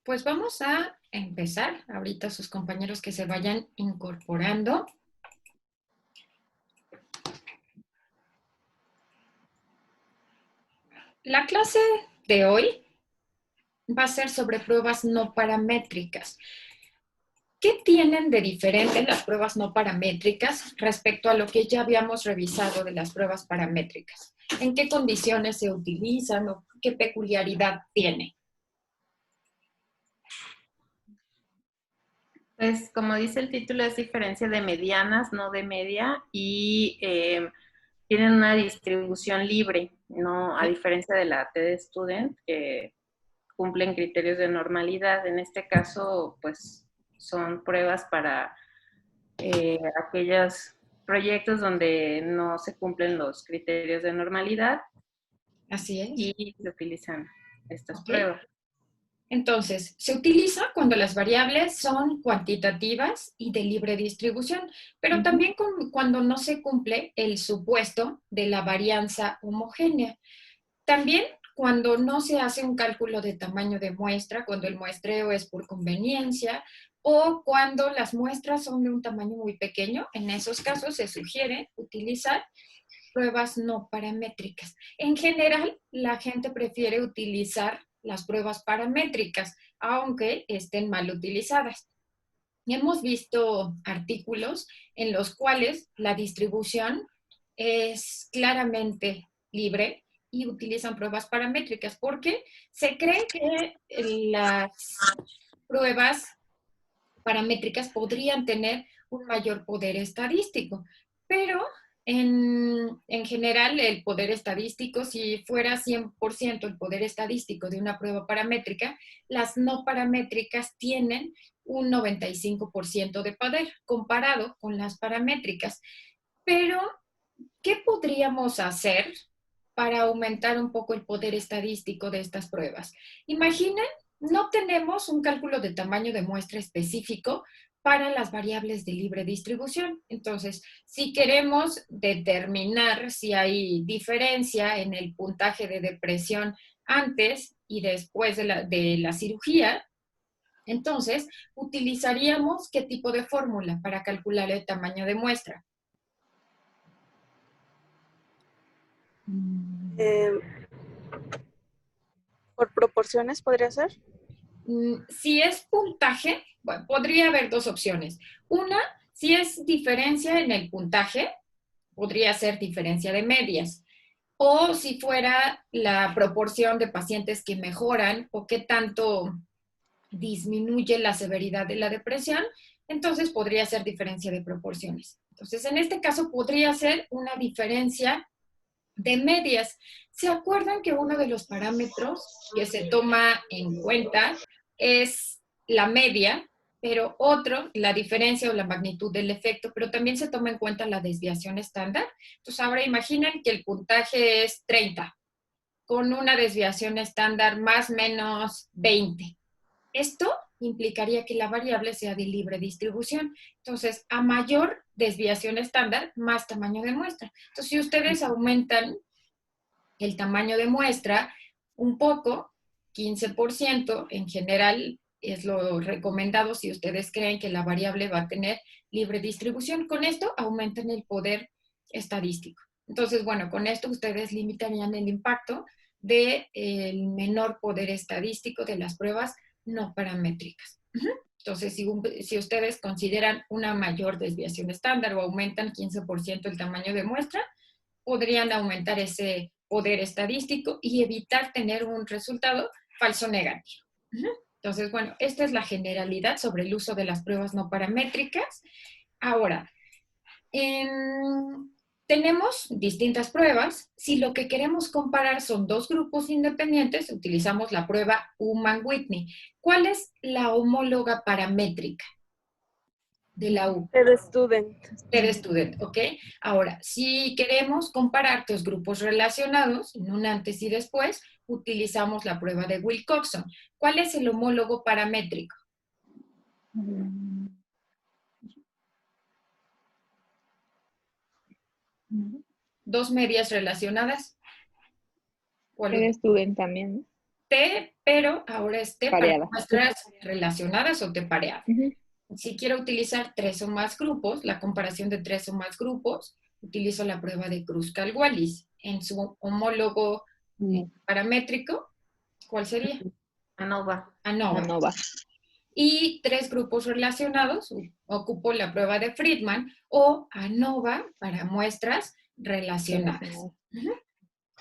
Pues vamos a empezar ahorita sus compañeros que se vayan incorporando. La clase de hoy va a ser sobre pruebas no paramétricas. ¿Qué tienen de diferente las pruebas no paramétricas respecto a lo que ya habíamos revisado de las pruebas paramétricas? ¿En qué condiciones se utilizan o qué peculiaridad tiene? Pues como dice el título, es diferencia de medianas, no de media, y tienen una distribución libre, no a diferencia de la TD Student, que cumplen criterios de normalidad. En este caso, pues son pruebas para aquellos proyectos donde no se cumplen los criterios de normalidad Así es. y se utilizan estas ¿Ok? pruebas. Entonces, se utiliza cuando las variables son cuantitativas y de libre distribución, pero también cuando no se cumple el supuesto de la varianza homogénea. También cuando no se hace un cálculo de tamaño de muestra, cuando el muestreo es por conveniencia o cuando las muestras son de un tamaño muy pequeño. En esos casos se sugiere utilizar pruebas no paramétricas. En general, la gente prefiere utilizar las pruebas paramétricas, aunque estén mal utilizadas. Hemos visto artículos en los cuales la distribución es claramente libre y utilizan pruebas paramétricas porque se cree que las pruebas paramétricas podrían tener un mayor poder estadístico, pero en general el poder estadístico, si fuera 100% el poder estadístico de una prueba paramétrica, las no paramétricas tienen un 95% de poder comparado con las paramétricas. Pero, ¿qué podríamos hacer para aumentar un poco el poder estadístico de estas pruebas? Imaginen, no tenemos un cálculo de tamaño de muestra específico para las variables de libre distribución. Entonces, si queremos determinar si hay diferencia en el puntaje de depresión antes y después de la cirugía, entonces utilizaríamos qué tipo de fórmula para calcular el tamaño de muestra. Eh, ¿Por proporciones podría ser? Si es puntaje, bueno, podría haber dos opciones. Una, si es diferencia en el puntaje, podría ser diferencia de medias. O si fuera la proporción de pacientes que mejoran o qué tanto disminuye la severidad de la depresión, entonces podría ser diferencia de proporciones. Entonces, en este caso podría ser una diferencia de medias. ¿Se acuerdan que uno de los parámetros que se toma en cuenta es la media, pero otro, la diferencia o la magnitud del efecto, pero también se toma en cuenta la desviación estándar? Entonces, ahora imaginen que el puntaje es 30, con una desviación estándar más o menos 20. Esto implicaría que la variable sea de libre distribución. Entonces, a mayor desviación estándar, más tamaño de muestra. Entonces, si ustedes aumentan el tamaño de muestra un poco, 15% en general es lo recomendado si ustedes creen que la variable va a tener libre distribución. Con esto aumentan el poder estadístico. Entonces, bueno, con esto ustedes limitarían el impacto del menor poder estadístico de las pruebas no paramétricas. Entonces, si ustedes consideran una mayor desviación estándar o aumentan 15% el tamaño de muestra, podrían aumentar ese poder estadístico y evitar tener un resultado falso negativo. Entonces, bueno, esta es la generalidad sobre el uso de las pruebas no paramétricas. Ahora, tenemos distintas pruebas. Si lo que queremos comparar son dos grupos independientes, utilizamos la prueba Human-Whitney. ¿Cuál es la homóloga paramétrica de la U? TD Student. TD Student, ¿ok? Ahora, si queremos comparar dos grupos relacionados, en un antes y después, utilizamos la prueba de Wilcoxon. ¿Cuál es el homólogo paramétrico? Dos medias relacionadas. TD Student también. T, pero ahora es T para Pareada. muestras relacionadas o T pareada. Ujú. Si quiero utilizar 3 o más grupos, la comparación de 3 o más grupos, utilizo la prueba de Kruskal-Wallis. En su homólogo paramétrico, ¿cuál sería? ANOVA. ANOVA. ANOVA. Y 3 grupos relacionados, ocupo la prueba de Friedman o ANOVA para muestras relacionadas. Ujú.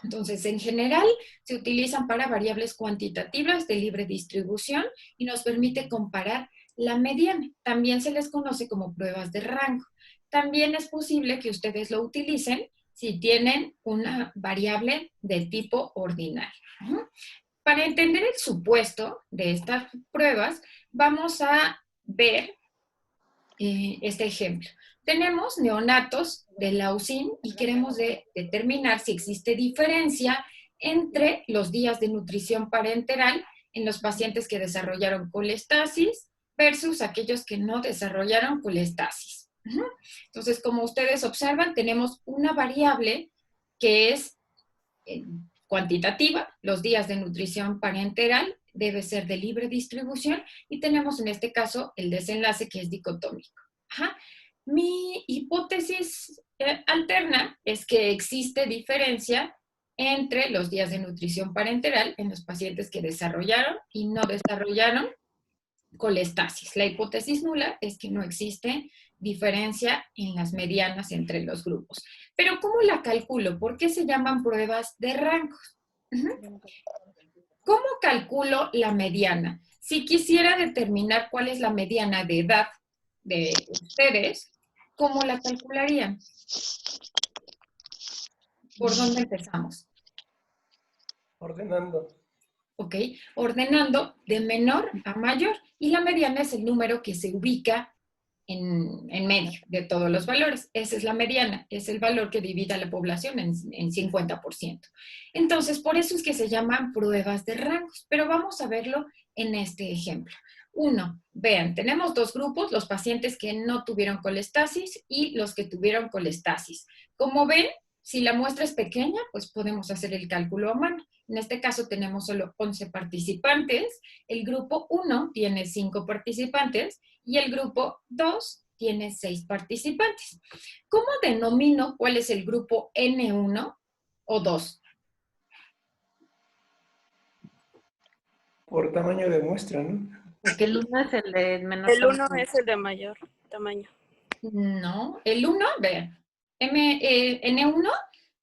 Entonces, en general, se utilizan para variables cuantitativas de libre distribución y nos permite comparar la mediana. También se les conoce como pruebas de rango. También es posible que ustedes lo utilicen si tienen una variable de tipo ordinal. Ujú. Para entender el supuesto de estas pruebas, vamos a ver este ejemplo. Tenemos neonatos de leucin y queremos determinar si existe diferencia entre los días de nutrición parenteral en los pacientes que desarrollaron colestasis versus aquellos que no desarrollaron colestasis. Entonces, como ustedes observan, tenemos una variable que es cuantitativa, los días de nutrición parenteral debe ser de libre distribución y tenemos en este caso el desenlace que es dicotómico. Ajá. Mi hipótesis alterna es que existe diferencia entre los días de nutrición parenteral en los pacientes que desarrollaron y no desarrollaron colestasis. La hipótesis nula es que no existe diferencia en las medianas entre los grupos. Pero ¿cómo la calculo? ¿Por qué se llaman pruebas de rangos? ¿Cómo calculo la mediana? Si quisiera determinar cuál es la mediana de edad de ustedes, ¿cómo la calcularían? ¿Por dónde empezamos? Ordenando. ¿Ok? Ordenando de menor a mayor. Y la mediana es el número que se ubica en medio de todos los valores. Esa es la mediana, es el valor que divide a la población en 50%. Entonces, por eso es que se llaman pruebas de rangos, pero vamos a verlo en este ejemplo. Uno, vean, tenemos dos grupos, los pacientes que no tuvieron colestasis y los que tuvieron colestasis. Como ven, si la muestra es pequeña, pues podemos hacer el cálculo a mano. En este caso tenemos solo 11 participantes, el grupo 1 tiene 5 participantes y el grupo 2 tiene 6 participantes. ¿Cómo denomino cuál es el grupo N1 o 2? Por tamaño de muestra, ¿no? Porque el 1 es el de menor El 1 tamaño. es el de mayor tamaño. No, el 1, vean, N1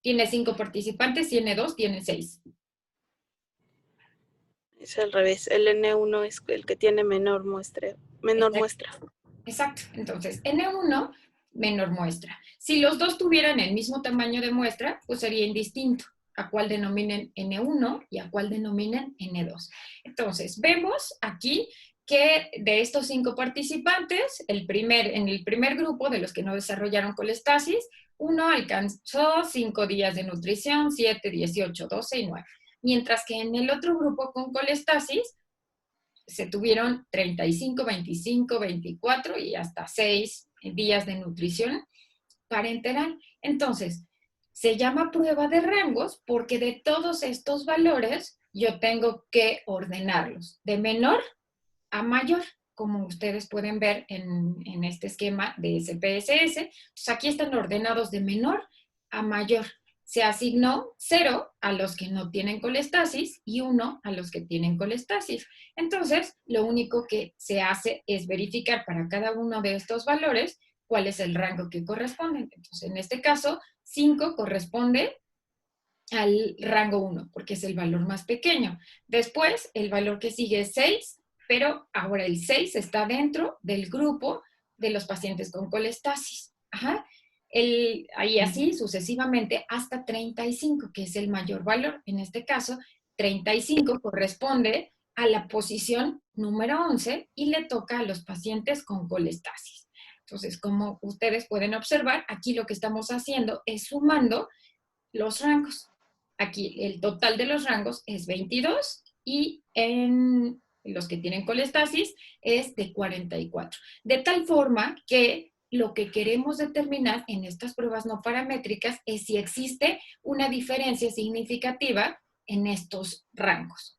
tiene 5 participantes y N2 tiene 6. Es al revés. El N1 es el que tiene menor muestra. Exacto. Entonces, N1, menor muestra. Si los dos tuvieran el mismo tamaño de muestra, pues sería indistinto a cuál denominen N1 y a cuál denominen N2. Entonces, vemos aquí que de estos 5 participantes, en el primer grupo de los que no desarrollaron colestasis, uno alcanzó 5 días de nutrición, 7, 18, 12 y 9. Mientras que en el otro grupo con colestasis se tuvieron 35, 25, 24 y hasta 6 días de nutrición parenteral. Entonces, se llama prueba de rangos porque de todos estos valores yo tengo que ordenarlos de menor a mayor, como ustedes pueden ver en este esquema de SPSS. Entonces, aquí están ordenados de menor a mayor. Se asignó 0 a los que no tienen colestasis y 1 a los que tienen colestasis. Entonces, lo único que se hace es verificar para cada uno de estos valores cuál es el rango que corresponde. Entonces, en este caso, 5 corresponde al rango 1, porque es el valor más pequeño. Después, el valor que sigue es 6, pero ahora el 6 está dentro del grupo de los pacientes con colestasis. Ajá. Ahí así sucesivamente hasta 35, que es el mayor valor. En este caso, 35 corresponde a la posición número 11 y le toca a los pacientes con colestasis. Entonces, como ustedes pueden observar, aquí lo que estamos haciendo es sumando los rangos. Aquí el total de los rangos es 22 y en los que tienen colestasis es de 44. De tal forma que lo que queremos determinar en estas pruebas no paramétricas es si existe una diferencia significativa en estos rangos.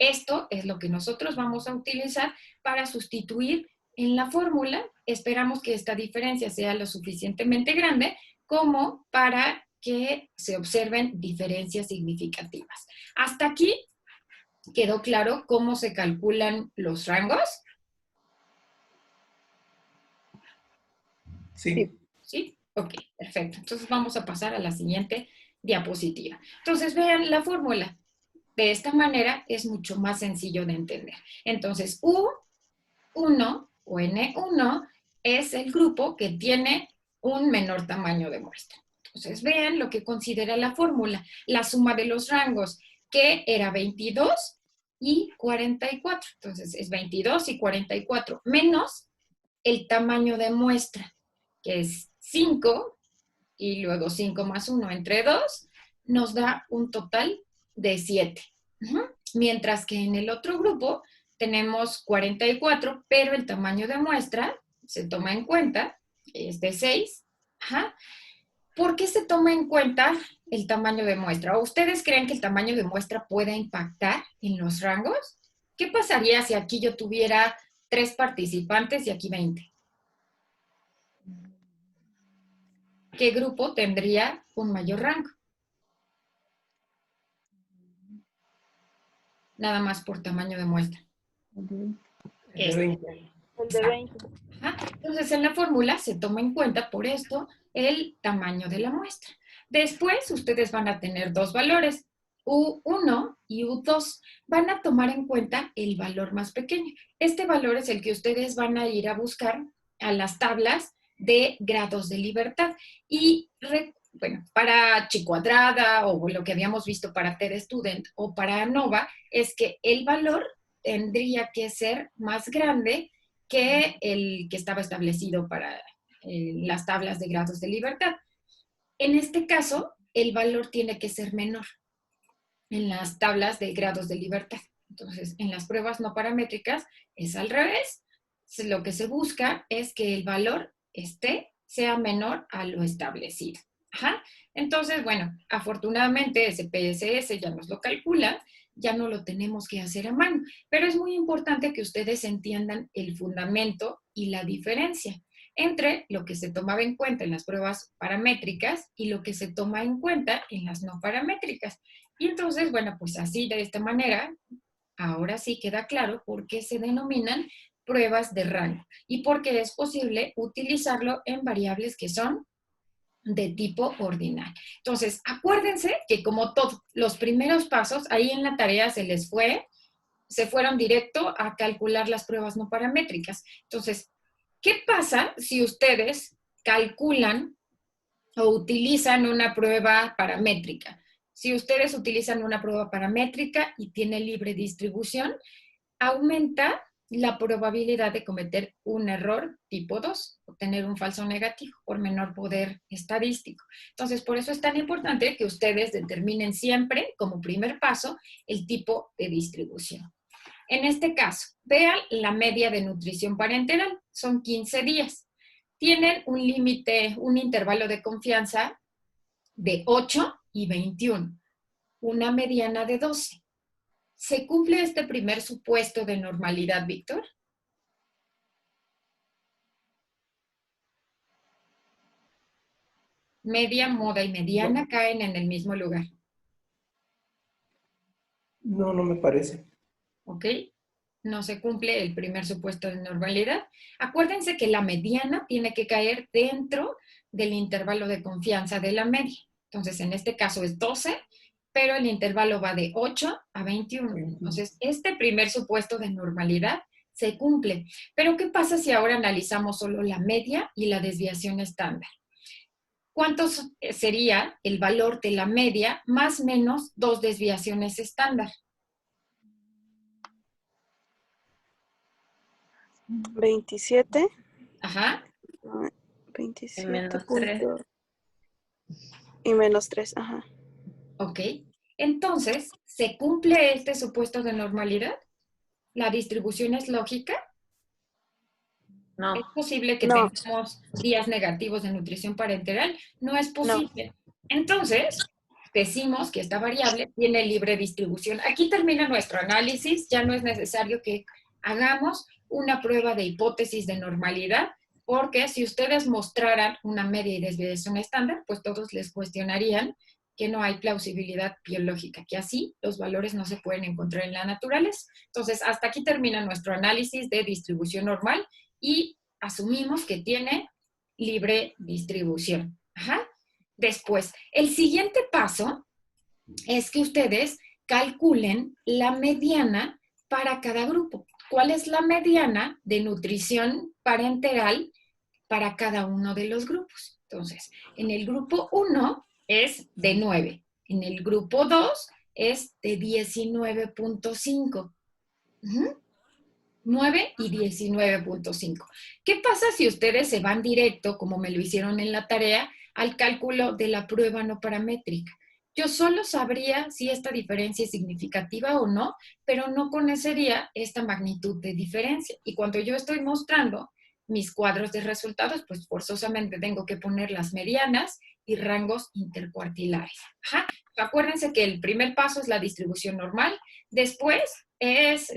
Esto es lo que nosotros vamos a utilizar para sustituir en la fórmula. Esperamos que esta diferencia sea lo suficientemente grande como para que se observen diferencias significativas. Hasta aquí, ¿quedó claro cómo se calculan los rangos? Sí. ¿Sí? Ok, perfecto. Entonces vamos a pasar a la siguiente diapositiva. Entonces vean la fórmula. De esta manera es mucho más sencillo de entender. Entonces U1 o N1 es el grupo que tiene un menor tamaño de muestra. Entonces vean lo que considera la fórmula, la suma de los rangos, que era 22 y 44. Entonces es 22 y 44 menos el tamaño de muestra, que es 5, y luego 5 más 1 entre 2, nos da un total de 7. Mientras que en el otro grupo tenemos 44, pero el tamaño de muestra se toma en cuenta, es de 6. ¿Por qué se toma en cuenta el tamaño de muestra? ¿O ustedes creen que el tamaño de muestra puede impactar en los rangos? ¿Qué pasaría si aquí yo tuviera 3 participantes y aquí 20? ¿Qué grupo tendría un mayor rango? Nada más por tamaño de muestra. El de 20. El de 20. Entonces, en la fórmula se toma en cuenta, por esto, el tamaño de la muestra. Después, ustedes van a tener dos valores, U1 y U2. Van a tomar en cuenta el valor más pequeño. Este valor es el que ustedes van a ir a buscar a las tablas de grados de libertad. Y, bueno, para Chi cuadrada o lo que habíamos visto para TED Student o para ANOVA, es que el valor tendría que ser más grande que el que estaba establecido para las tablas de grados de libertad. En este caso, el valor tiene que ser menor en las tablas de grados de libertad. Entonces, en las pruebas no paramétricas es al revés. Lo que se busca es que el valor sea menor a lo establecido. Entonces, bueno, afortunadamente ese PSS ya nos lo calcula, ya no lo tenemos que hacer a mano, pero es muy importante que ustedes entiendan el fundamento y la diferencia entre lo que se tomaba en cuenta en las pruebas paramétricas y lo que se toma en cuenta en las no paramétricas. Y entonces, bueno, pues así, de esta manera, ahora sí queda claro por qué se denominan pruebas de rango y por qué es posible utilizarlo en variables que son de tipo ordinal. Entonces, acuérdense que como todos los primeros pasos, ahí en la tarea se fueron directo a calcular las pruebas no paramétricas. Entonces, ¿qué pasa si ustedes calculan o utilizan una prueba paramétrica? Si ustedes utilizan una prueba paramétrica y tiene libre distribución, aumenta la probabilidad de cometer un error tipo 2, obtener un falso negativo por menor poder estadístico. Entonces, por eso es tan importante que ustedes determinen siempre, como primer paso, el tipo de distribución. En este caso, vean la media de nutrición parenteral, son 15 días. Tienen un límite, un intervalo de confianza de 8 y 21, una mediana de 12. ¿Se cumple este primer supuesto de normalidad, Víctor? Media, moda y mediana caen en el mismo lugar. No, no me parece. ¿Ok? No se cumple el primer supuesto de normalidad. Acuérdense que la mediana tiene que caer dentro del intervalo de confianza de la media. Entonces, en este caso es 12, pero el intervalo va de 8 a 21. Entonces, este primer supuesto de normalidad se cumple. Pero, ¿qué pasa si ahora analizamos solo la media y la desviación estándar? ¿Cuánto sería el valor de la media más menos 2 desviaciones estándar? 27. Ajá. 27. Y menos 3. Y menos 3, ajá. Ok. Entonces, ¿se cumple este supuesto de normalidad? ¿La distribución es lógica? No. ¿Es posible que No. tengamos días negativos de nutrición parenteral? No es No. posible. Entonces, decimos que esta variable tiene libre distribución. Aquí termina nuestro análisis, ya no es necesario que hagamos una prueba de hipótesis de normalidad, porque si ustedes mostraran una media y desviación estándar, pues todos les cuestionarían que no hay plausibilidad biológica, que así los valores no se pueden encontrar en la naturaleza. Entonces, hasta aquí termina nuestro análisis de distribución normal y asumimos que tiene libre distribución. Ajá. Después, el siguiente paso es que ustedes calculen la mediana para cada grupo. ¿Cuál es la mediana de nutrición parenteral para cada uno de los grupos? Entonces, en el grupo 1 es de 9. En el grupo 2 es de 19.5. 9 y 19.5. ¿Qué pasa si ustedes se van directo, como me lo hicieron en la tarea, al cálculo de la prueba no paramétrica? Yo solo sabría si esta diferencia es significativa o no, pero no conocería esta magnitud de diferencia. Y cuando yo estoy mostrando mis cuadros de resultados, pues forzosamente tengo que poner las medianas y rangos intercuartilares. Ajá. Acuérdense que el primer paso es la distribución normal, después es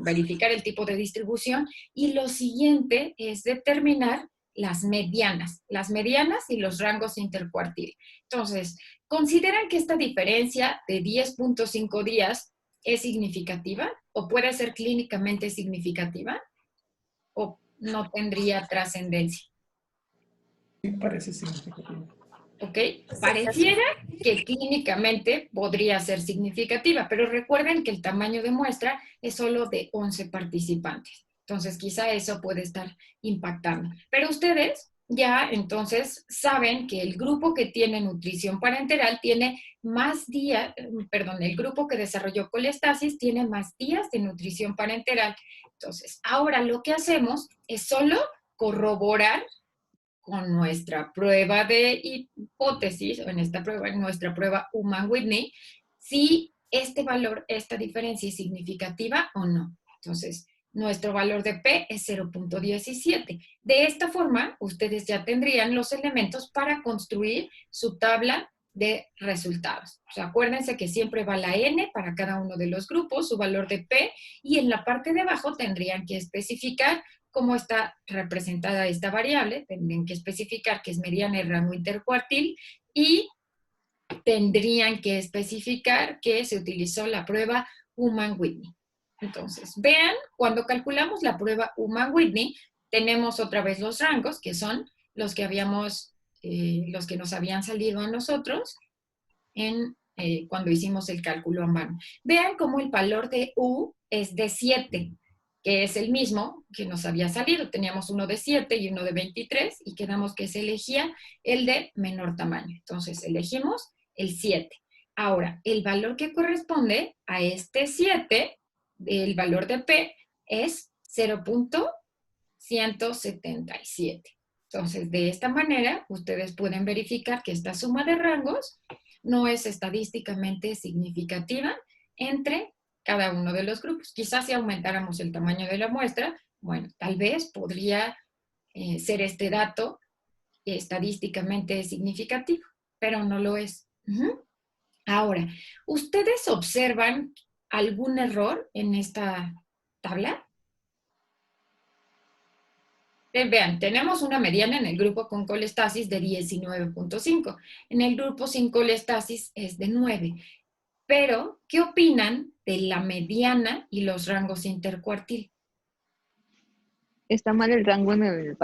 verificar el tipo de distribución y lo siguiente es determinar las medianas y los rangos intercuartiles. Entonces, ¿consideran que esta diferencia de 10.5 días es significativa o puede ser clínicamente significativa o no tendría trascendencia? Sí, parece significativo. ¿Ok? Pareciera que clínicamente podría ser significativa, pero recuerden que el tamaño de muestra es solo de 11 participantes. Entonces, quizá eso puede estar impactando. Pero ustedes ya entonces saben que el grupo que tiene nutrición parenteral tiene más días, el grupo que desarrolló colestasis tiene más días de nutrición parenteral. Entonces, ahora lo que hacemos es solo corroborar con nuestra prueba de hipótesis, o en nuestra prueba Human-Whitney, si este valor, esta diferencia es significativa o no. Entonces, nuestro valor de P es 0.17. De esta forma, ustedes ya tendrían los elementos para construir su tabla de resultados. O sea, acuérdense que siempre va la N para cada uno de los grupos, su valor de P, y en la parte de abajo tendrían que especificar cómo está representada esta variable, tendrían que especificar que es mediana y rango intercuartil y tendrían que especificar que se utilizó la prueba Human-Whitney. Entonces, vean, cuando calculamos la prueba Human-Whitney, tenemos otra vez los rangos, que son los que los que nos habían salido a nosotros cuando hicimos el cálculo a mano. Vean cómo el valor de U es de 7, que es el mismo que nos había salido. Teníamos uno de 7 y uno de 23 y quedamos que se elegía el de menor tamaño. Entonces elegimos el 7. Ahora, el valor que corresponde a este 7, el valor de P, es 0.177. Entonces, de esta manera, ustedes pueden verificar que esta suma de rangos no es estadísticamente significativa entre cada uno de los grupos. Quizás si aumentáramos el tamaño de la muestra, bueno, tal vez podría ser este dato estadísticamente significativo, pero no lo es. Ahora, ¿ustedes observan algún error en esta tabla? Vean, tenemos una mediana en el grupo con colestasis de 19.5. En el grupo sin colestasis es de 9. Pero, ¿qué opinan de la mediana y los rangos intercuartil? Está mal el rango en el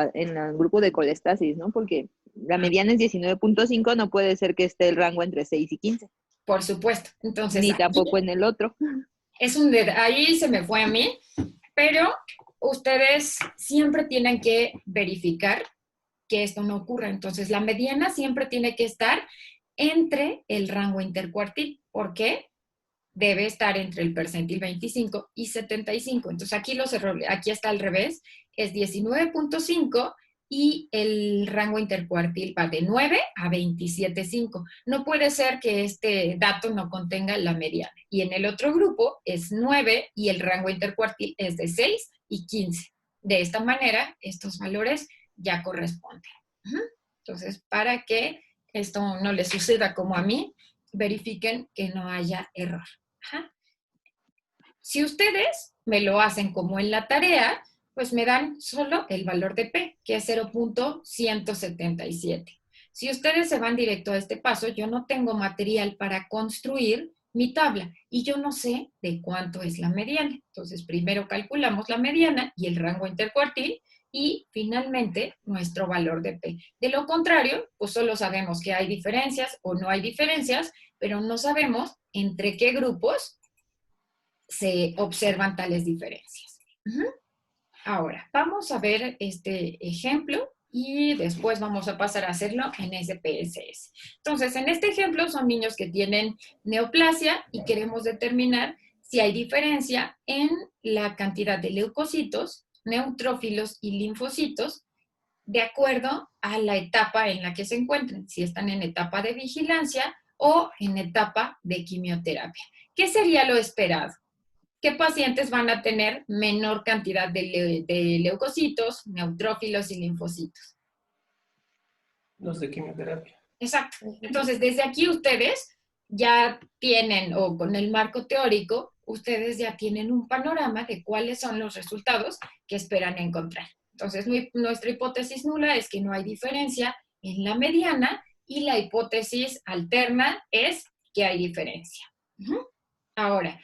grupo de colestasis, ¿no? Porque la mediana es 19.5, no puede ser que esté el rango entre 6 y 15. Por supuesto. Entonces, ni tampoco en el otro. Ahí se me fue a mí, pero ustedes siempre tienen que verificar que esto no ocurra. Entonces, la mediana siempre tiene que estar entre el rango intercuartil. ¿Por qué? Debe estar entre el percentil 25 y 75. Entonces, aquí está al revés. Es 19.5 y el rango intercuartil va de 9 a 27.5. No puede ser que este dato no contenga la mediana. Y en el otro grupo es 9 y el rango intercuartil es de 6 y 15. De esta manera, estos valores ya corresponden. Entonces, para que esto no les suceda como a mí, verifiquen que no haya error. Ajá. Si ustedes me lo hacen como en la tarea, pues me dan solo el valor de P, que es 0.177. Si ustedes se van directo a este paso, yo no tengo material para construir mi tabla y yo no sé de cuánto es la mediana. Entonces, primero calculamos la mediana y el rango intercuartil y finalmente nuestro valor de P. De lo contrario, pues solo sabemos que hay diferencias o no hay diferencias, pero no sabemos entre qué grupos se observan tales diferencias. Ahora, vamos a ver este ejemplo y después vamos a pasar a hacerlo en SPSS. Entonces, en este ejemplo son niños que tienen neoplasia y queremos determinar si hay diferencia en la cantidad de leucocitos, neutrófilos y linfocitos de acuerdo a la etapa en la que se encuentren, si están en etapa de vigilancia o en etapa de quimioterapia. ¿Qué sería lo esperado? ¿Qué pacientes van a tener menor cantidad de leucocitos, neutrófilos y linfocitos? Los de quimioterapia. Exacto. Entonces, desde aquí ustedes ya tienen, o con el marco teórico, ustedes ya tienen un panorama de cuáles son los resultados que esperan encontrar. Entonces, nuestra hipótesis nula es que no hay diferencia en la mediana y la hipótesis alterna es que hay diferencia. Ahora,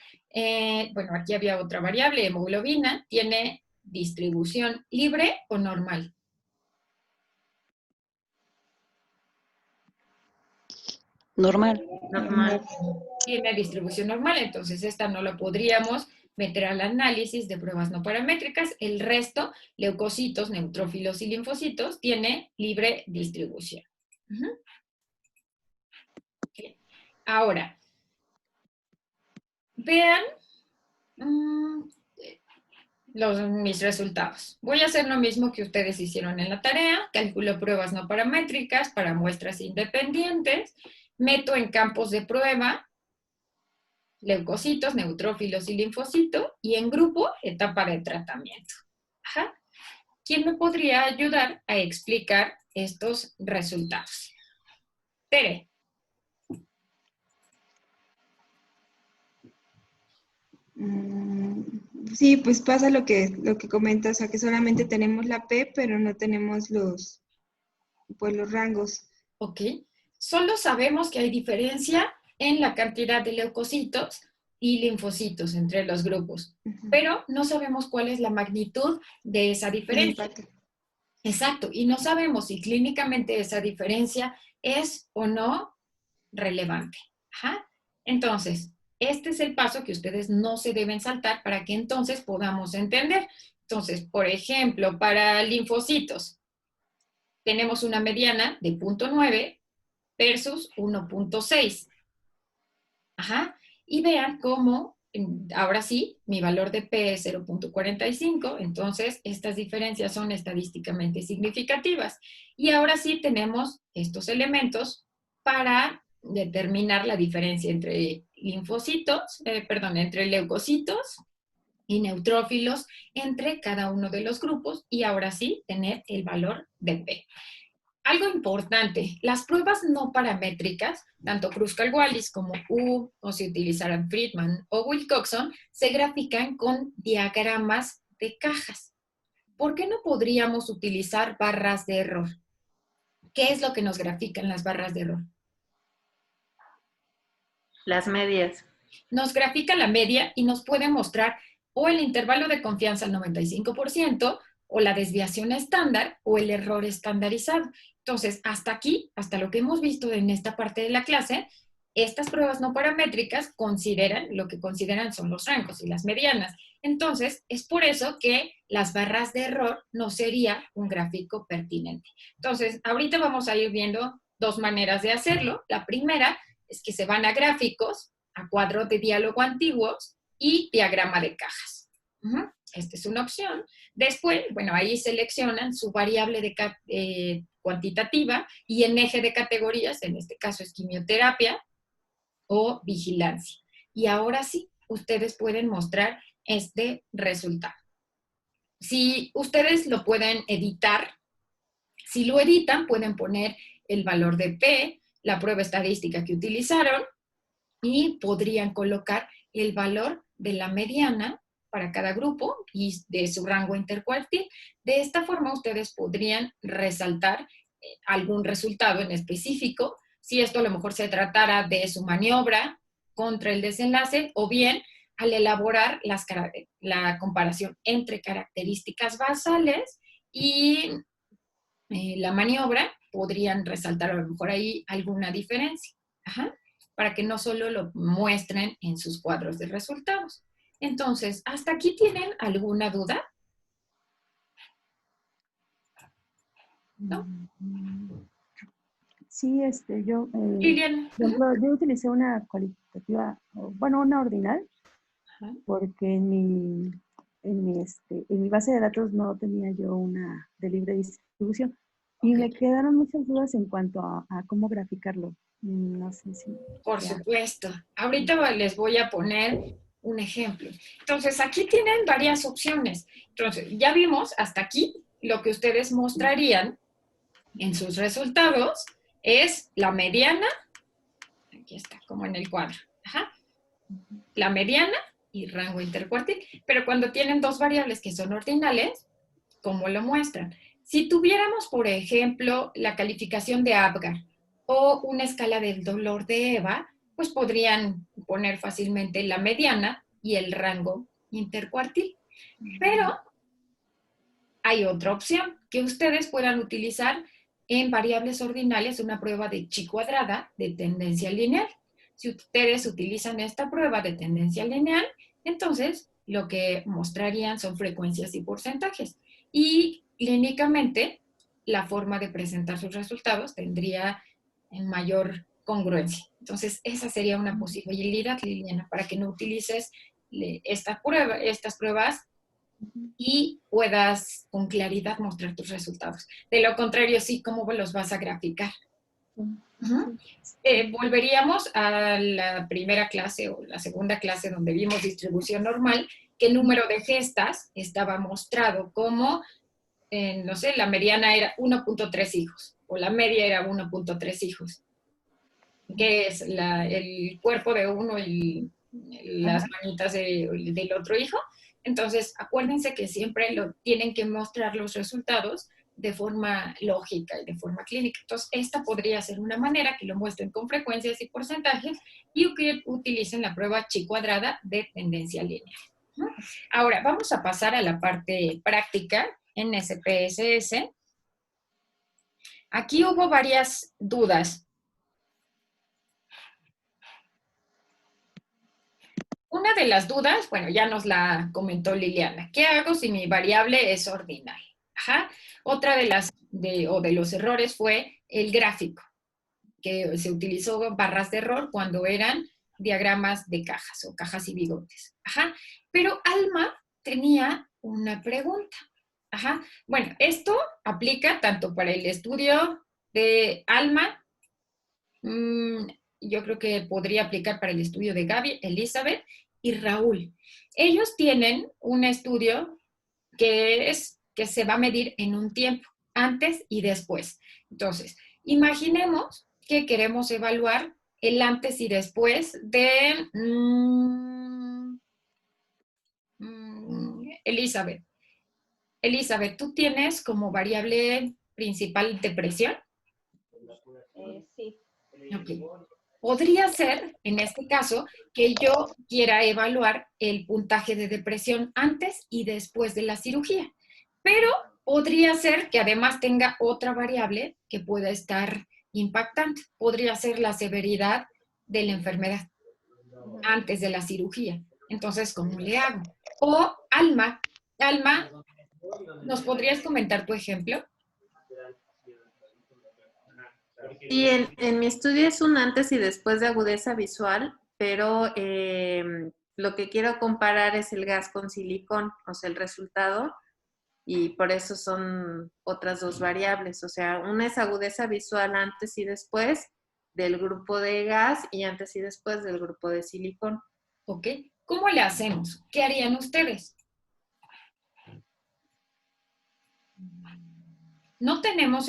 bueno, aquí había otra variable, hemoglobina, ¿tiene distribución libre o normal? Normal. Normal. Tiene distribución normal, entonces esta no la podríamos meter al análisis de pruebas no paramétricas. El resto, leucocitos, neutrófilos y linfocitos, tiene libre distribución. Okay. Ahora, vean mis resultados. Voy a hacer lo mismo que ustedes hicieron en la tarea. Calculo pruebas no paramétricas para muestras independientes. Meto en campos de prueba leucocitos, neutrófilos y linfocitos, y en grupo, etapa de tratamiento. Ajá. ¿Quién me podría ayudar a explicar estos resultados? Tere. Sí, pues pasa lo que comentas, o sea, que solamente tenemos la P, pero no tenemos los rangos. Ok. Solo sabemos que hay diferencia en la cantidad de leucocitos y linfocitos entre los grupos, pero no sabemos cuál es la magnitud de esa diferencia. Exacto, y no sabemos si clínicamente esa diferencia es o no relevante. Ajá. Entonces, este es el paso que ustedes no se deben saltar para que entonces podamos entender. Entonces, por ejemplo, para linfocitos, tenemos una mediana de 0.9 versus 1.6. Ajá. Y vean cómo, ahora sí, mi valor de P es 0.45, entonces estas diferencias son estadísticamente significativas. Y ahora sí tenemos estos elementos para determinar la diferencia entre entre leucocitos y neutrófilos entre cada uno de los grupos y ahora sí tener el valor de P. Algo importante, las pruebas no paramétricas, tanto Kruskal-Wallis como U, o si utilizaran Friedman o Wilcoxon, se grafican con diagramas de cajas. ¿Por qué no podríamos utilizar barras de error? ¿Qué es lo que nos grafican las barras de error? Las medias. Nos grafica la media y nos puede mostrar o el intervalo de confianza al 95%, o la desviación estándar, o el error estandarizado. Entonces, hasta aquí, hasta lo que hemos visto en esta parte de la clase, estas pruebas no paramétricas lo que consideran son los rangos y las medianas. Entonces, es por eso que las barras de error no sería un gráfico pertinente. Entonces, ahorita vamos a ir viendo dos maneras de hacerlo. La primera es que se van a gráficos, a cuadros de diálogo antiguos y diagrama de cajas. Esta es una opción. Después, bueno, ahí seleccionan su variable cuantitativa y en eje de categorías, en este caso es quimioterapia o vigilancia. Y ahora sí, ustedes pueden mostrar este resultado. Si ustedes lo pueden editar, si lo editan, pueden poner el valor de P la prueba estadística que utilizaron y podrían colocar el valor de la mediana para cada grupo y de su rango intercuartil. De esta forma ustedes podrían resaltar algún resultado en específico, si esto a lo mejor se tratara de su maniobra contra el desenlace, o bien al elaborar la comparación entre características basales y la maniobra, podrían resaltar a lo mejor ahí alguna diferencia. Ajá. Para que no solo lo muestren en sus cuadros de resultados. Entonces, ¿hasta aquí tienen alguna duda? ¿No? Sí, yo, Lilian. por ejemplo, yo utilicé una cualitativa, bueno, una ordinal, Ajá. porque en mi base de datos no tenía yo una de libre distribución. Y me quedaron muchas dudas en cuanto a cómo graficarlo. No sé si... Por supuesto. Ahorita les voy a poner un ejemplo. Entonces, aquí tienen varias opciones. Entonces, ya vimos hasta aquí lo que ustedes mostrarían en sus resultados es la mediana, aquí está, como en el cuadro, ajá, la mediana y rango intercuartil. Pero cuando tienen dos variables que son ordinales, ¿cómo lo muestran? Si tuviéramos, por ejemplo, la calificación de Apgar o una escala del dolor de Eva, pues podrían poner fácilmente la mediana y el rango intercuartil. Pero hay otra opción, que ustedes puedan utilizar en variables ordinales una prueba de chi cuadrada de tendencia lineal. Si ustedes utilizan esta prueba de tendencia lineal, entonces lo que mostrarían son frecuencias y porcentajes. Y clínicamente, la forma de presentar sus resultados tendría mayor congruencia. Entonces, esa sería una posibilidad, Liliana, para que no utilices estas pruebas y puedas con claridad mostrar tus resultados. De lo contrario, sí, ¿cómo los vas a graficar? Volveríamos a la primera clase o la segunda clase donde vimos distribución normal, que el número de gestas estaba mostrado como, no sé, la mediana era 1.3 hijos o la media era 1.3 hijos, que es el cuerpo de uno y las manitas del otro hijo. Entonces, acuérdense que siempre tienen que mostrar los resultados de forma lógica y de forma clínica. Entonces, esta podría ser una manera que lo muestren con frecuencias y porcentajes y que utilicen la prueba chi cuadrada de tendencia lineal. Ahora, vamos a pasar a la parte práctica en SPSS. Aquí hubo varias dudas. Una de las dudas, bueno, ya nos la comentó Liliana. ¿Qué hago si mi variable es ordinal? Ajá. Otra de los errores fue el gráfico, que se utilizó barras de error cuando eran diagramas de cajas o cajas y bigotes. Ajá. Pero Alma tenía una pregunta. Ajá. Bueno, esto aplica tanto para el estudio de Alma, yo creo que podría aplicar para el estudio de Gaby, Elizabeth y Raúl. Ellos tienen un estudio que se va a medir en un tiempo, antes y después. Entonces, imaginemos que queremos evaluar el antes y después de Elizabeth. Elizabeth, ¿tú tienes como variable principal depresión? Sí. Okay. Podría ser, en este caso, que yo quiera evaluar el puntaje de depresión antes y después de la cirugía. Pero podría ser que además tenga otra variable que pueda estar impactante. Podría ser la severidad de la enfermedad antes de la cirugía. Entonces, ¿cómo le hago? O Alma, ¿nos podrías comentar tu ejemplo? Sí, en mi estudio es un antes y después de agudeza visual, pero lo que quiero comparar es el gas con silicón, o sea, el resultado, y por eso son otras dos variables. O sea, una es agudeza visual antes y después del grupo de gas y antes y después del grupo de silicón. ¿Ok? ¿Cómo le hacemos? ¿Qué harían ustedes? No tenemos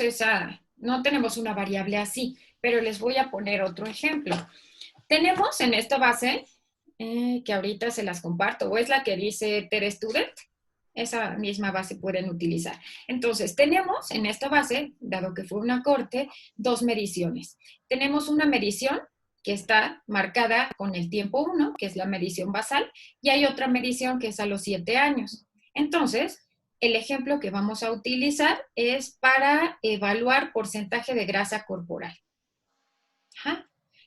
una variable así. pero les voy a poner otro ejemplo. Tenemos en esta base, que ahorita se las comparto, o es la que dice TED Student, esa misma base pueden utilizar. Entonces, tenemos en esta base, dado que fue una corte, 2 mediciones. Tenemos una medición que está marcada con el tiempo 1, que es la medición basal, y hay otra medición que es a los 7 años. Entonces, el ejemplo que vamos a utilizar es para evaluar porcentaje de grasa corporal. Ajá.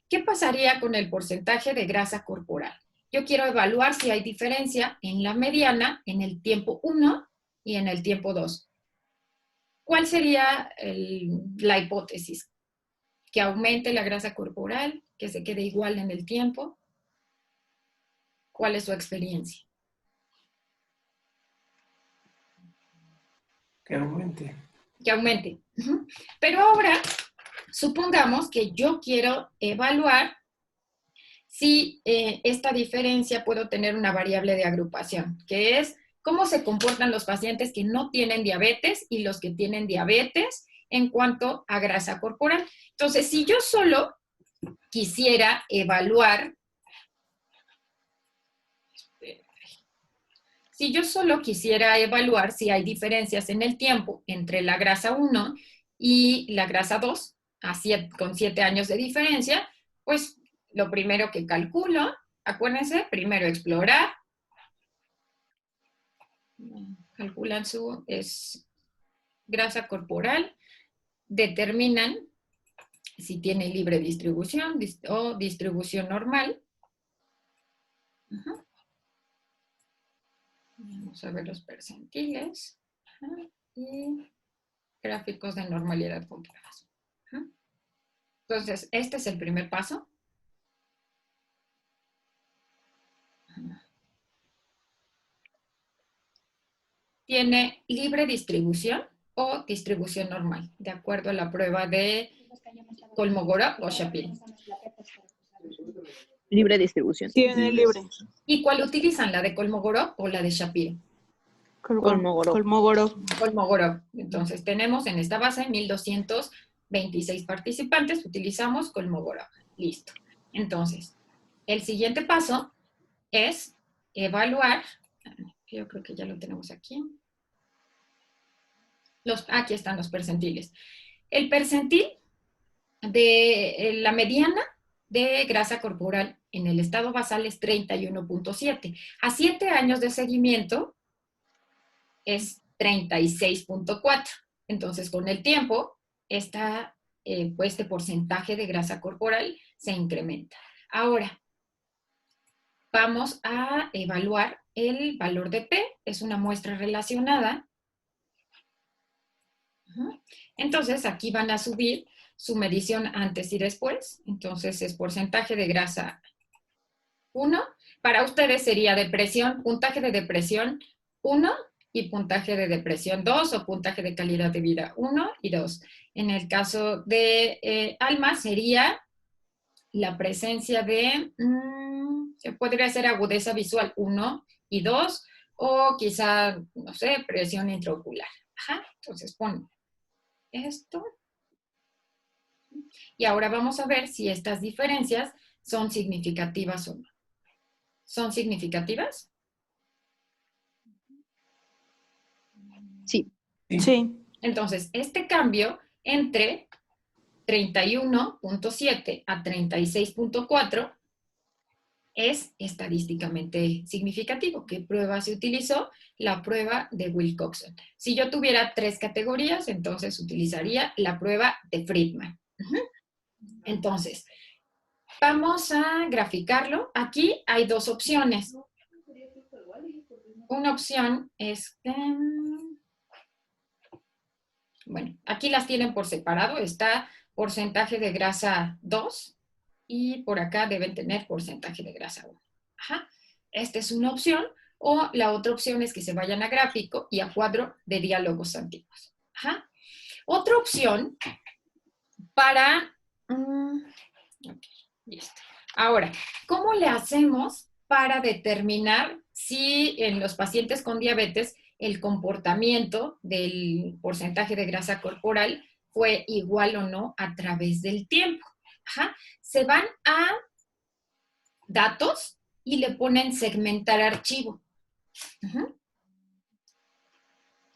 ¿Qué pasaría con el porcentaje de grasa corporal? Yo quiero evaluar si hay diferencia en la mediana, en el tiempo 1 y en el tiempo 2. ¿Cuál sería la hipótesis? ¿Que aumente la grasa corporal? ¿Que se quede igual en el tiempo? ¿Cuál es su experiencia? Que aumente. Que aumente. Pero ahora, supongamos que yo quiero evaluar si esta diferencia puedo tener una variable de agrupación, que es cómo se comportan los pacientes que no tienen diabetes y los que tienen diabetes en cuanto a grasa corporal. Entonces, si yo solo quisiera evaluar, si hay diferencias en el tiempo entre la grasa 1 y la grasa 2, con 7 años de diferencia, pues lo primero que calculo, acuérdense, primero explorar, calculan es grasa corporal, determinan si tiene libre distribución o distribución normal. Vamos a ver los percentiles y gráficos de normalidad comparados. Entonces, este es el primer paso. Tiene libre distribución o distribución normal, de acuerdo a la prueba de Kolmogorov o Shapiro. Libre distribución. Tiene libre. ¿Y cuál utilizan? ¿La de Kolmogorov o la de Shapiro? Kolmogorov. Kolmogorov. Entonces, tenemos en esta base 1,226 participantes, utilizamos Kolmogorov. Listo. Entonces, el siguiente paso es evaluar, yo creo que ya lo tenemos aquí. Aquí están los percentiles. El percentil de la mediana de grasa corporal en el estado basal es 31.7. A 7 años de seguimiento es 36.4. Entonces, con el tiempo, este porcentaje de grasa corporal se incrementa. Ahora, vamos a evaluar el valor de P. Es una muestra relacionada. Entonces, aquí van a subir su medición antes y después. Entonces, es porcentaje de grasa 1. Para ustedes sería depresión, puntaje de depresión 1 y puntaje de depresión 2 o puntaje de calidad de vida 1 y 2. En el caso de Alma sería la presencia de, podría ser agudeza visual 1 y 2 o quizá, no sé, presión intraocular. Entonces pon esto. Y ahora vamos a ver si estas diferencias son significativas o no. ¿Son significativas? Sí. Sí. Entonces, este cambio entre 31.7 a 36.4 es estadísticamente significativo. ¿Qué prueba se utilizó? La prueba de Wilcoxon. Si yo tuviera 3 categorías, entonces utilizaría la prueba de Friedman. Entonces, vamos a graficarlo. Aquí hay 2 opciones. Una opción es que, bueno, aquí las tienen por separado. Está porcentaje de grasa 2 y por acá deben tener porcentaje de grasa 1. Esta es una opción. O la otra opción es que se vayan a gráfico y a cuadro de diálogos antiguos. Otra opción para... listo. Ahora, ¿cómo le hacemos para determinar si en los pacientes con diabetes el comportamiento del porcentaje de grasa corporal fue igual o no a través del tiempo. Ajá. Se van a datos y le ponen segmentar archivo. Ajá.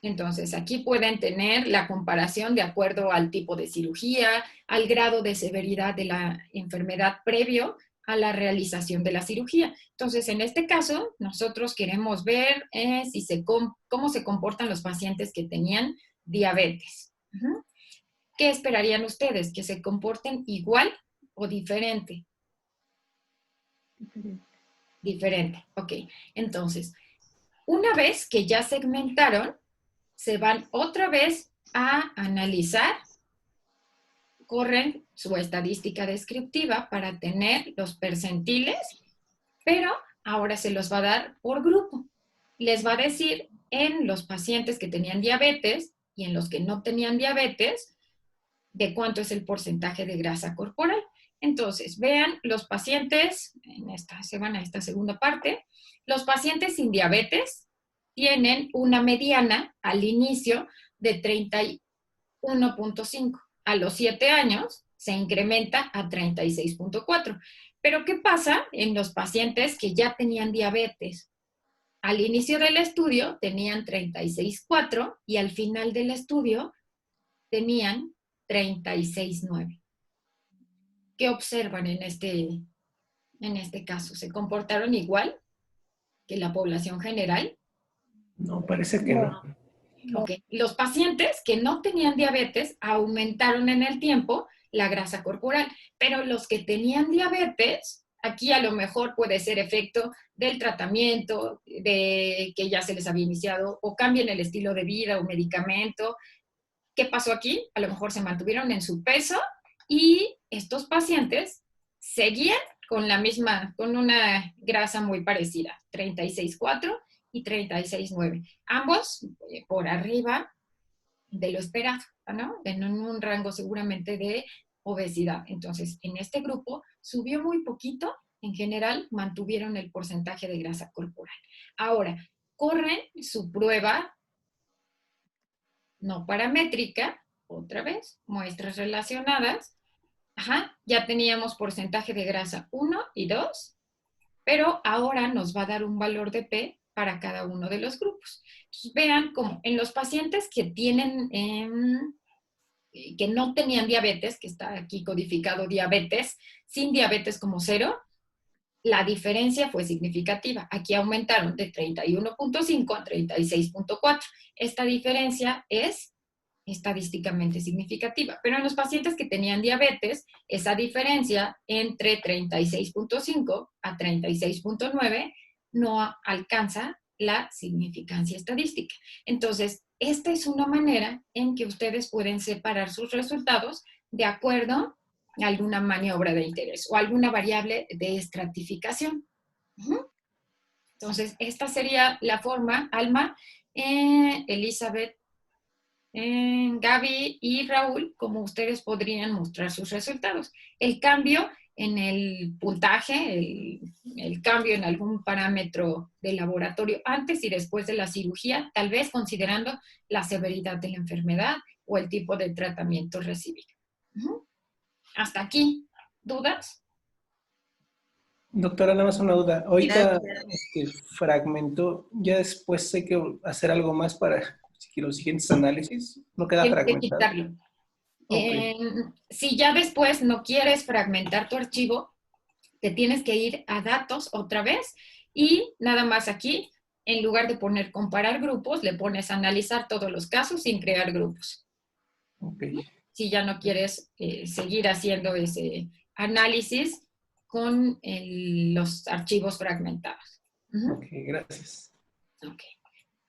Entonces, aquí pueden tener la comparación de acuerdo al tipo de cirugía, al grado de severidad de la enfermedad previo a la realización de la cirugía. Entonces, en este caso, nosotros queremos ver cómo se comportan los pacientes que tenían diabetes. Ujú. ¿Qué esperarían ustedes? ¿Que se comporten igual o diferente? Diferente. Diferente, ok. Entonces, una vez que ya segmentaron, se van otra vez a analizar, corren su estadística descriptiva para tener los percentiles, pero ahora se los va a dar por grupo. Les va a decir en los pacientes que tenían diabetes y en los que no tenían diabetes, de cuánto es el porcentaje de grasa corporal. Entonces, vean, los pacientes, se van a esta segunda parte, los pacientes sin diabetes tienen una mediana al inicio de 31.5. A los 7 años se incrementa a 36.4. Pero, ¿qué pasa en los pacientes que ya tenían diabetes? Al inicio del estudio tenían 36.4 y al final del estudio tenían 36.9. ¿Qué observan en este caso? ¿Se comportaron igual que la población general? No, parece que no. Ok. Los pacientes que no tenían diabetes aumentaron en el tiempo la grasa corporal, pero los que tenían diabetes, aquí a lo mejor puede ser efecto del tratamiento, de que ya se les había iniciado, o cambien el estilo de vida o medicamento. ¿Qué pasó aquí? A lo mejor se mantuvieron en su peso y estos pacientes seguían con con una grasa muy parecida, 36.4 y 36.9. Ambos por arriba de lo esperado, ¿no? En un rango seguramente de obesidad. Entonces, en este grupo subió muy poquito, en general mantuvieron el porcentaje de grasa corporal. Ahora, corren su prueba no paramétrica, otra vez, muestras relacionadas. Ajá, ya teníamos porcentaje de grasa 1 y 2, pero ahora nos va a dar un valor de P para cada uno de los grupos. Entonces, vean cómo en los pacientes que que no tenían diabetes, que está aquí codificado diabetes, sin diabetes como 0, la diferencia fue significativa. Aquí aumentaron de 31.5 a 36.4. Esta diferencia es estadísticamente significativa. Pero en los pacientes que tenían diabetes, esa diferencia entre 36.5 a 36.9 no alcanza la significancia estadística. Entonces, esta es una manera en que ustedes pueden separar sus resultados de acuerdo a alguna maniobra de interés o alguna variable de estratificación. Entonces, esta sería la forma, Alma, Elizabeth, Gaby y Raúl, como ustedes podrían mostrar sus resultados. El cambio en el puntaje, el cambio en algún parámetro de laboratorio antes y después de la cirugía, tal vez considerando la severidad de la enfermedad o el tipo de tratamiento recibido. Hasta aquí. ¿Dudas? Doctora, nada más una duda. Ahorita fragmentó, ya después hay que hacer algo más para los siguientes análisis. ¿No queda Tienes que fragmentado? quitarlo. Okay. Si ya después no quieres fragmentar tu archivo, te tienes que ir a datos otra vez y nada más aquí, en lugar de poner comparar grupos, le pones analizar todos los casos sin crear grupos. Okay. Si ya no quieres seguir haciendo ese análisis con los archivos fragmentados. Ok, gracias. Ok.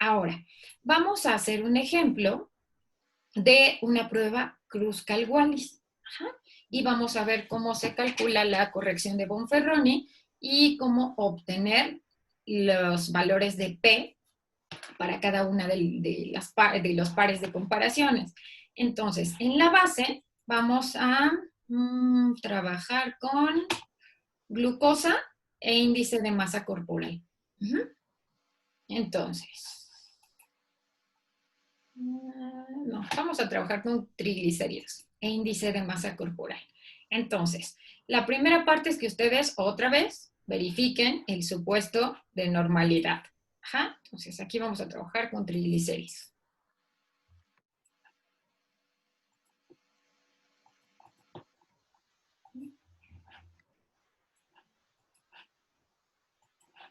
Ahora, vamos a hacer un ejemplo de una prueba Kruskal-Wallis. Y vamos a ver cómo se calcula la corrección de Bonferroni y cómo obtener los valores de P para cada una de los pares de comparaciones. Entonces, en la base vamos a trabajar con glucosa e índice de masa corporal. Entonces, no No, vamos a trabajar con triglicéridos e índice de masa corporal. Entonces, la primera parte es que ustedes otra vez verifiquen el supuesto de normalidad. Ajá. Entonces, aquí vamos a trabajar con triglicéridos.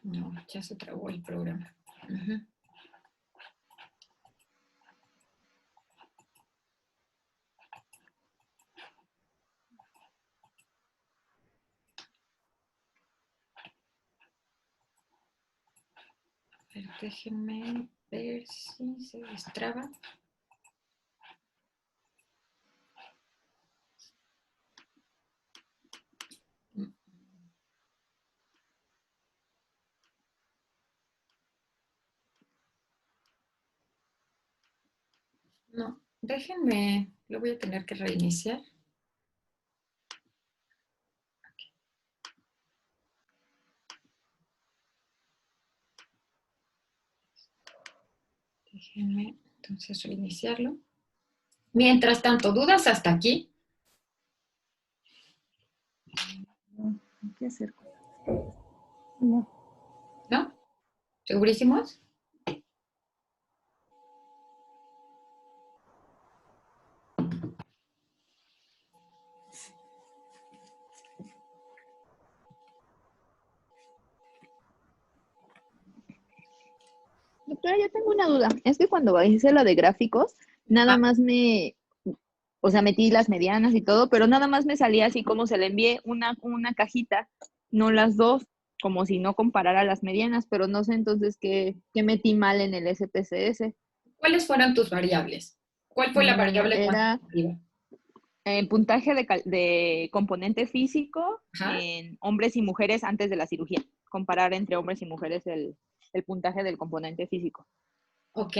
No, ya se trabó el programa. Uh-huh. A ver, déjenme ver si se destraba. No, déjenme, lo voy a tener que reiniciar. Déjenme entonces reiniciarlo. Mientras tanto, ¿dudas hasta aquí? ¿Qué hacer? No. ¿No? ¿Segurísimos? Doctora, yo tengo una duda. Es que cuando hice lo de gráficos, nada más o sea, metí las medianas y todo, pero nada más me salía así como se le envié una cajita, no las dos, como si no comparara las medianas, pero no sé entonces qué metí mal en el SPSS. ¿Cuáles fueron tus variables? ¿Cuál fue la variable Era cuantitativa? puntaje de componente físico Ajá. en hombres y mujeres antes de la cirugía. Comparar entre hombres y mujeres el puntaje del componente físico. Ok.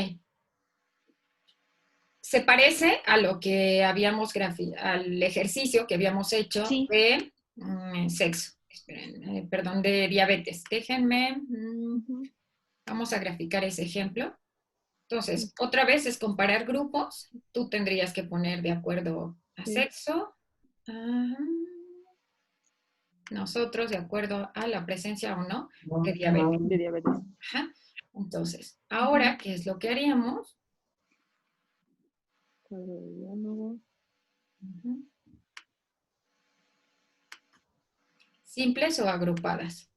Se parece a lo que habíamos al ejercicio que habíamos hecho Sí. de sexo. Esperen, perdón, de diabetes. Déjenme, vamos a graficar ese ejemplo. Entonces, otra vez es comparar grupos. Tú tendrías que poner de acuerdo a sexo. Nosotros de acuerdo a la presencia o no de diabetes. De diabetes. Ajá. Entonces, ahora, ¿qué es lo que haríamos? ¿Simples o agrupadas?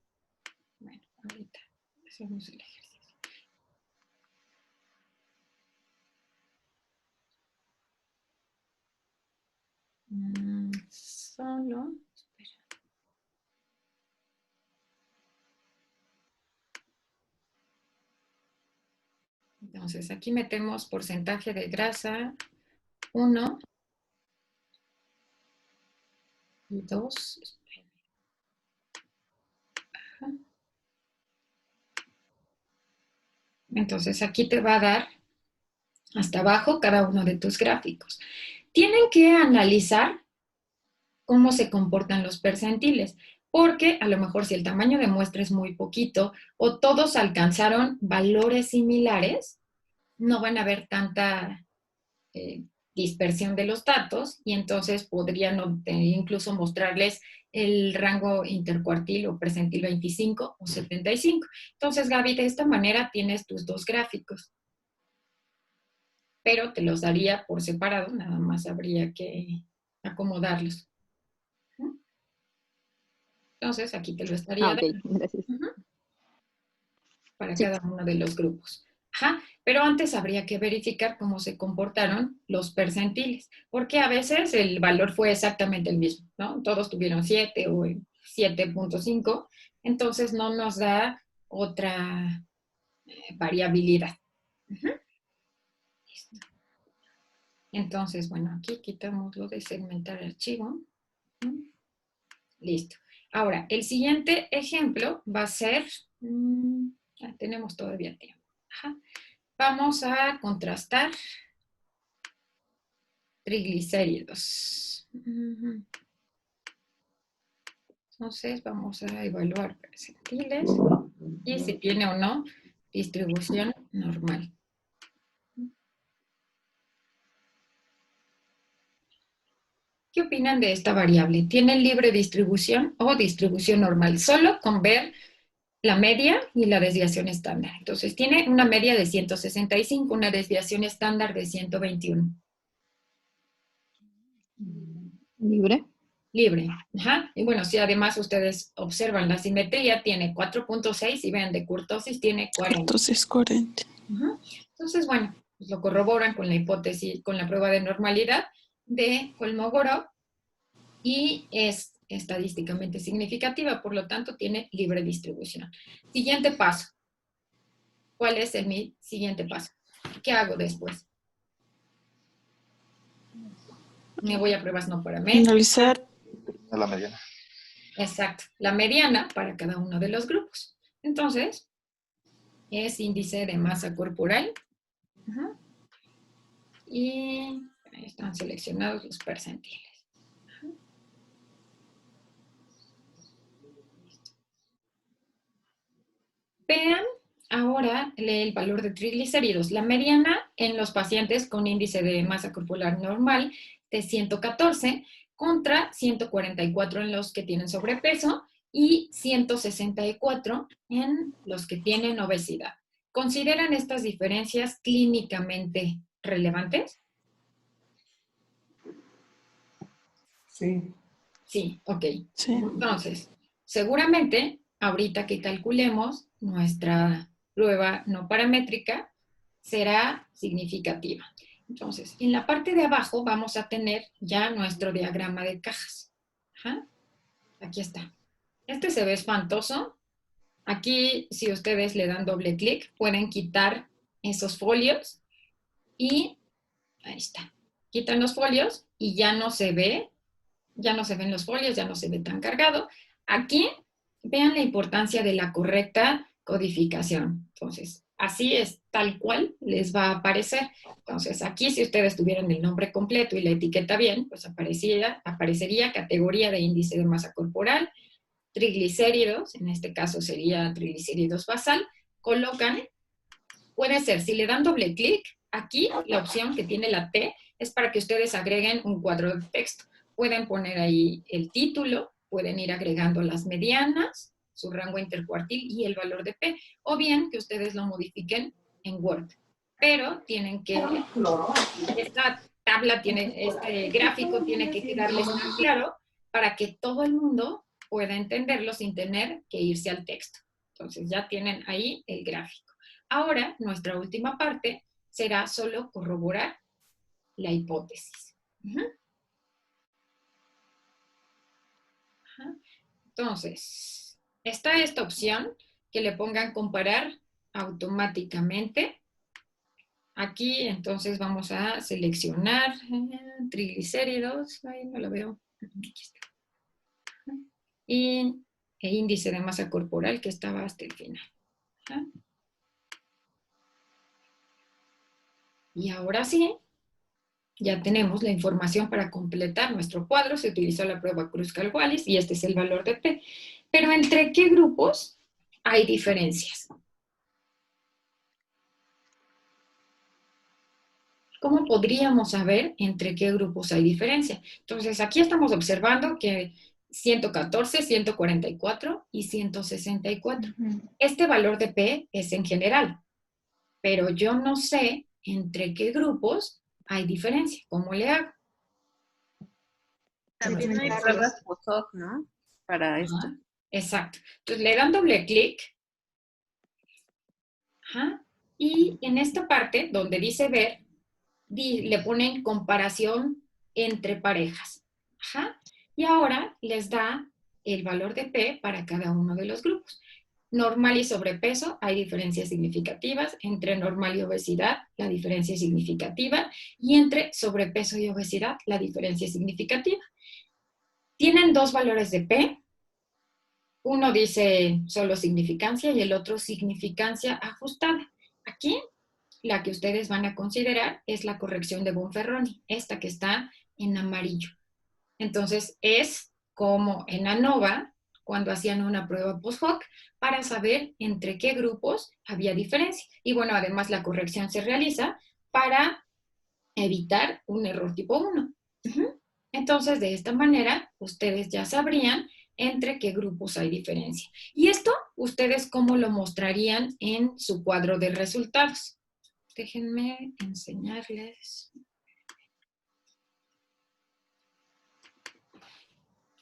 Bueno, ahorita hacemos el ejercicio. Solo, espera. Entonces, aquí metemos porcentaje de grasa, 1 y 2. Entonces, aquí te va a dar hasta abajo cada uno de tus gráficos. Tienen que analizar cómo se comportan los percentiles, porque a lo mejor si el tamaño de muestra es muy poquito o todos alcanzaron valores similares, no van a haber tanta dispersión de los datos y entonces podrían incluso mostrarles el rango intercuartil o percentil 25 o 75. Entonces, Gaby, de esta manera tienes tus dos gráficos, pero te los daría por separado, nada más habría que acomodarlos. Entonces, aquí te lo estaría dando. Gracias. Para cada uno de los grupos. Ajá, pero antes habría que verificar cómo se comportaron los percentiles, porque a veces el valor fue exactamente el mismo, ¿no? Todos tuvieron 7 o 7.5, entonces no nos da otra variabilidad. Listo. Entonces, bueno, aquí quitamos lo de segmentar archivo. Listo. Ahora, el siguiente ejemplo va a ser, tenemos todavía tiempo. Ajá. Vamos a contrastar triglicéridos. Entonces vamos a evaluar percentiles y si tiene o no distribución normal. ¿Qué opinan de esta variable? ¿Tiene libre distribución o distribución normal? Solo con ver la media y la desviación estándar. Entonces, tiene una media de 165, una desviación estándar de 121. ¿Libre? Libre. Ajá. Y bueno, si además ustedes observan la simetría, tiene 4.6 y vean, de kurtosis tiene 40. Entonces 40. Ajá. Entonces, bueno, pues lo corroboran con la hipótesis, con la prueba de normalidad de Kolmogorov y es estadísticamente significativa, por lo tanto tiene libre distribución. Siguiente paso. ¿Cuál es mi siguiente paso? ¿Qué hago después? Me voy a pruebas no paramétricas. Analizar A la mediana. Exacto, la mediana para cada uno de los grupos. Entonces, es índice de masa corporal. Ajá. Y ahí están seleccionados los percentiles. Ajá. Vean ahora el valor de triglicéridos. La mediana en los pacientes con índice de masa corporal normal de 114 contra 144 en los que tienen sobrepeso y 164 en los que tienen obesidad. ¿Consideran estas diferencias clínicamente relevantes? Sí. Sí, ok. Sí. Entonces, seguramente, ahorita que calculemos, nuestra prueba no paramétrica será significativa. Entonces, en la parte de abajo vamos a tener ya nuestro diagrama de cajas. Ajá. Aquí está. Este se ve espantoso. Aquí, si ustedes le dan doble clic, pueden quitar esos folios y ahí está. Quitan los folios y ya no se ve, ya no se ven los folios, ya no se ve tan cargado. Aquí, vean la importancia de la correcta codificación. Entonces, así es, tal cual les va a aparecer. Entonces, aquí si ustedes tuvieran el nombre completo y la etiqueta bien, pues aparecería categoría de índice de masa corporal, triglicéridos, en este caso sería triglicéridos basal, colocan, puede ser, si le dan doble clic, aquí la opción que tiene la T es para que ustedes agreguen un cuadro de texto. Pueden poner ahí el título, pueden ir agregando las medianas, su rango intercuartil y el valor de P, o bien que ustedes lo modifiquen en Word. Pero tienen que, esta tabla tiene, este gráfico tiene que quedarles tan claro para que todo el mundo pueda entenderlo sin tener que irse al texto. Entonces ya tienen ahí el gráfico. Ahora, nuestra última parte será solo corroborar la hipótesis. Entonces, está esta opción que le pongan comparar automáticamente. Aquí, entonces, vamos a seleccionar triglicéridos. Ahí no lo veo. Aquí está. Y el índice de masa corporal que estaba hasta el final. Y ahora sí, ya tenemos la información para completar nuestro cuadro. Se utilizó la prueba Kruskal-Wallis y este es el valor de P. Pero ¿entre qué grupos hay diferencias? ¿Cómo podríamos saber entre qué grupos hay diferencia? Entonces, aquí estamos observando que 114, 144 y 164. Este valor de P es en general, pero yo no sé entre qué grupos hay diferencia. ¿Cómo le hago? También hay pruebas POSOC, ¿no? Para esto. Ajá, exacto. Entonces, le dan doble clic. Ajá, y en esta parte, donde dice ver, le ponen comparación entre parejas. Ajá. Y ahora les da el valor de P para cada uno de los grupos. Normal y sobrepeso, hay diferencias significativas. Entre normal y obesidad, la diferencia es significativa. Y entre sobrepeso y obesidad, la diferencia es significativa. Tienen dos valores de P. Uno dice solo significancia y el otro significancia ajustada. Aquí la que ustedes van a considerar es la corrección de Bonferroni, esta que está en amarillo. Entonces, es como en ANOVA, cuando hacían una prueba post-hoc, para saber entre qué grupos había diferencia. Y bueno, además la corrección se realiza para evitar un error tipo 1. Entonces, de esta manera, ustedes ya sabrían entre qué grupos hay diferencia. Y esto, ¿ustedes cómo lo mostrarían en su cuadro de resultados? Déjenme enseñarles.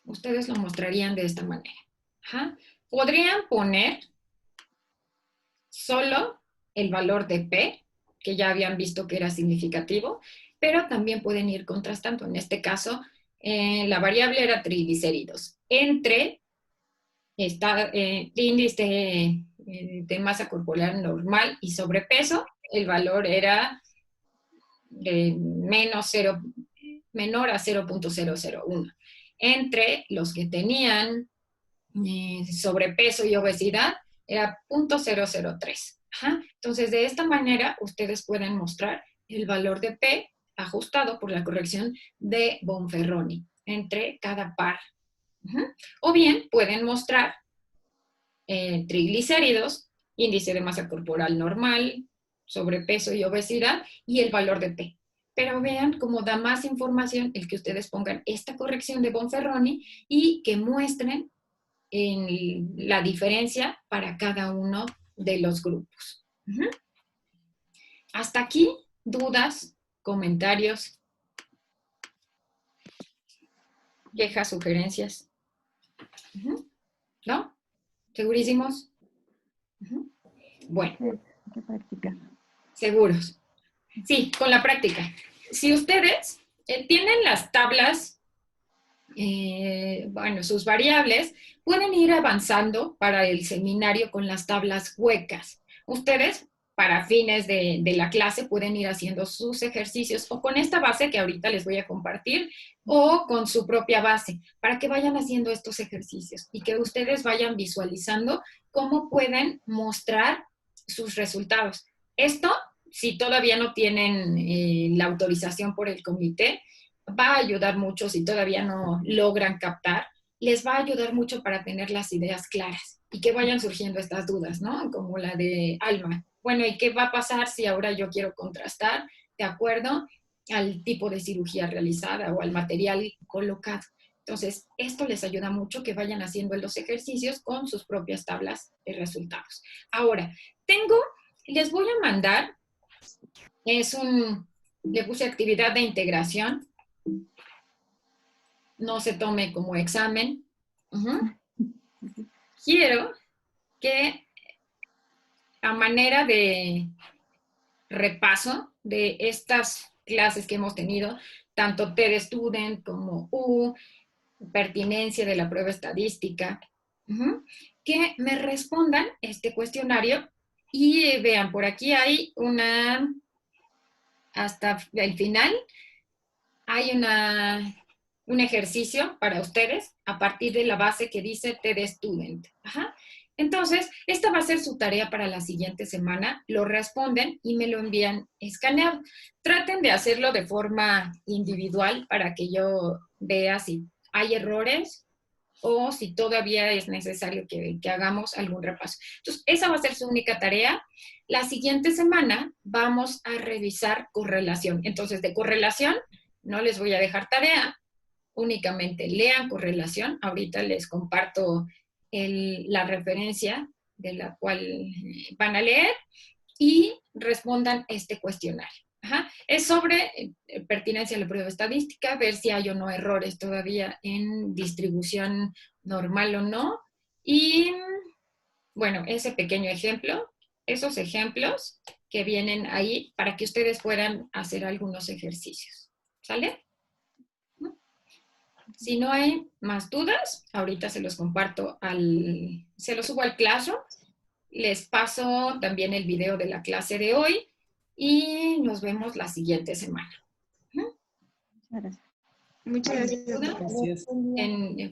Ustedes lo mostrarían de esta manera. Ajá. Podrían poner solo el valor de P, que ya habían visto que era significativo, pero también pueden ir contrastando. En este caso, la variable era triglicéridos. Entre índice de masa corporal normal y sobrepeso, el valor era menor a 0.001. Entre los que tenían sobrepeso y obesidad, era 0.003. Ajá. Entonces, de esta manera, ustedes pueden mostrar el valor de P ajustado por la corrección de Bonferroni entre cada par. Ajá. O bien, pueden mostrar triglicéridos, índice de masa corporal normal, sobrepeso y obesidad, y el valor de P. Pero vean cómo da más información el que ustedes pongan esta corrección de Bonferroni y que muestren en la diferencia para cada uno de los grupos. Hasta aquí, dudas, comentarios, quejas, sugerencias. ¿No? ¿Segurísimos? Bueno. ¿Qué práctica? Seguros. Sí, con la práctica. Si ustedes tienen las tablas, bueno, sus variables, pueden ir avanzando para el seminario con las tablas huecas. Ustedes, para fines de la clase, pueden ir haciendo sus ejercicios o con esta base que ahorita les voy a compartir o con su propia base, para que vayan haciendo estos ejercicios y que ustedes vayan visualizando cómo pueden mostrar sus resultados. Esto, si todavía no tienen la autorización por el comité, va a ayudar mucho. Si todavía no logran captar, les va a ayudar mucho para tener las ideas claras y que vayan surgiendo estas dudas, ¿no? Como la de Alma. Bueno, ¿y qué va a pasar si ahora yo quiero contrastar de acuerdo al tipo de cirugía realizada o al material colocado? Entonces, esto les ayuda mucho que vayan haciendo los ejercicios con sus propias tablas de resultados. Ahora, les voy a mandar, le puse actividad de integración. No se tome como examen. Quiero que a manera de repaso de estas clases que hemos tenido, tanto TED Student como U, pertinencia de la prueba estadística, que me respondan este cuestionario y vean, por aquí hay hasta el final, hay un ejercicio para ustedes a partir de la base que dice TED Student. Entonces, esta va a ser su tarea para la siguiente semana. Lo responden y me lo envían escaneado. Traten de hacerlo de forma individual para que yo vea si hay errores o si todavía es necesario que hagamos algún repaso. Entonces, esa va a ser su única tarea. La siguiente semana vamos a revisar correlación. Entonces, de correlación no les voy a dejar tarea, únicamente lean correlación. Ahorita les comparto la referencia de la cual van a leer y respondan este cuestionario. Es sobre pertinencia de la prueba estadística, ver si hay o no errores todavía en distribución normal o no. Y bueno, ese pequeño ejemplo, esos ejemplos que vienen ahí para que ustedes puedan hacer algunos ejercicios. ¿Sale? Si no hay más dudas, ahorita se los comparto se los subo al Classroom. Les paso también el video de la clase de hoy y nos vemos la siguiente semana. Muchas gracias. Gracias.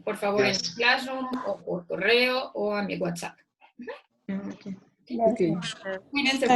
Por favor, en el Classroom o por correo o a mi WhatsApp. Okay. Cuídense.